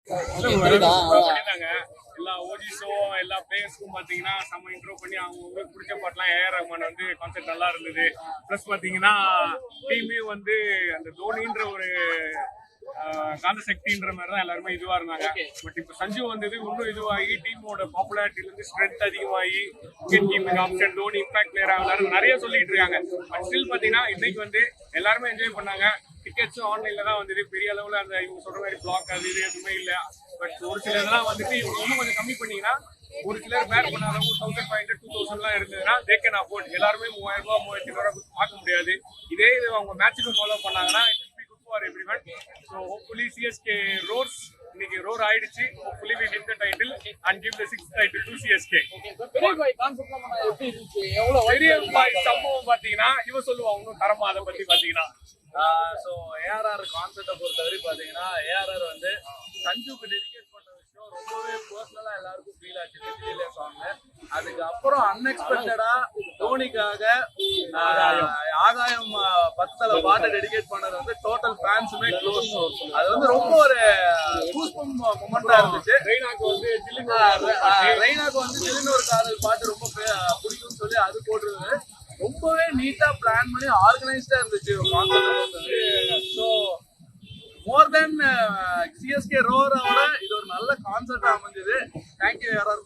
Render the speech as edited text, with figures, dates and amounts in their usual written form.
பண்ணிருந்தாங்க. எல்லா ஓஜிஸும் எல்லா பிளேயர்ஸ்க்கும் பாத்தீங்கன்னா செம்ம இன்ட்ரோ பண்ணி அவங்க பிடிச்ச பாட்டுலாம் ஏஆர் ரஹ்மான் வந்து கான்செப்ட் நல்லா இருந்தது. பிளஸ் பாத்தீங்கன்னா டீமே வந்து அந்த தோனின்ற ஒரு காந்த சக்தின்ற மாதிரி தான் எல்லாருமே இதுவா இருந்தாங்க. பட் இப்ப சஞ்சு வந்தது இன்னும் இதுவாகி டீமோட பாப்புலாரிட்டில இருந்து ஸ்ட்ரென்த் அதிகமாகி wicket keeping option Dhoni impact player ஆகலாரு நிறைய சொல்லிட்டு இருக்காங்க. பட் ஸ்டில் பாத்தீங்கன்னா இன்னைக்கு வந்து எல்லாருமே என்ஜாய் பண்ணாங்க. டிக்கெட்ஸும் ஆன்லைன்ல தான் வந்துட்டு பெரிய அளவுல அந்த இவங்க சொல்ற மாதிரி பிளாக் அது இது எதுவுமே இல்லை. பட் ஒரு சில இதெல்லாம் வந்துட்டு இவங்க இன்னும் கொஞ்சம் கம்மி பண்ணீங்கன்னா ஒரு சிலர் பேர் பண்ணாதவங்க 1500 2000 இருந்ததுன்னா தே கேன் அஃபோர்ட். எல்லாருமே 3000 ரூபாய் 3500 பார்க்க முடியாது. இதே இது அவங்க மேட்சுக்கு ஃபாலோ பண்ணாங்கன்னா for everyone. So hopefully CSK roars. இன்னைக்கு ரோர் ஆயிடுச்சு. hopefully we win the title and give the 6th title to CSK. பெரிய பாய் கான்செப்ட்லாம் எப்படி இருந்துச்சு? எவ்வளவு பெரிய பாய் சம்பவம் பாத்தீங்கன்னா இவ சொல்லுவாங்க இன்னும் தரமா அதை பத்தி பாத்தீங்கன்னா ஸோ ஏஆர்ஆர் கான்செப்டை பொறுத்தவரை பார்த்தீங்கன்னா ஏஆர்ஆர் வந்து சஞ்சுக்கு டெடிகேட் பண்ண விஷயம் ரொம்பவே பர்சனலாக எல்லாருக்கும் ஃபீல் ஆச்சு. நெஞ்சிலே சாங் அதுக்கப்புறம் அன்எக்ஸ்பெக்டடா தோனிக்காக ஆகாயம் 10 பாட்டை டெடிகேட் பண்ணது வந்து டோட்டல் ஃபேன்ஸுமே க்ளோஸ். அது வந்து ரொம்ப ஒரு கூஸ்பம் மொமெண்டா இருந்துச்சு. ரெய்னாக்கு வந்து ஜில்லுன்னு ஒரு காதல் பாட்டு ரொம்ப பிடிக்கும்னு சொல்லி அது போட்டுருந்தது. ரொம்பவே நீட்டா பிளான் பண்ணி ஆர்கனைஸ்டா இருந்துச்சு. ஸோ மோர் தென் சிஎஸ்கே ரோரோட இது ஒரு நல்ல கான்செப்டா அமைஞ்சது. தேங்க்யூ யாராவது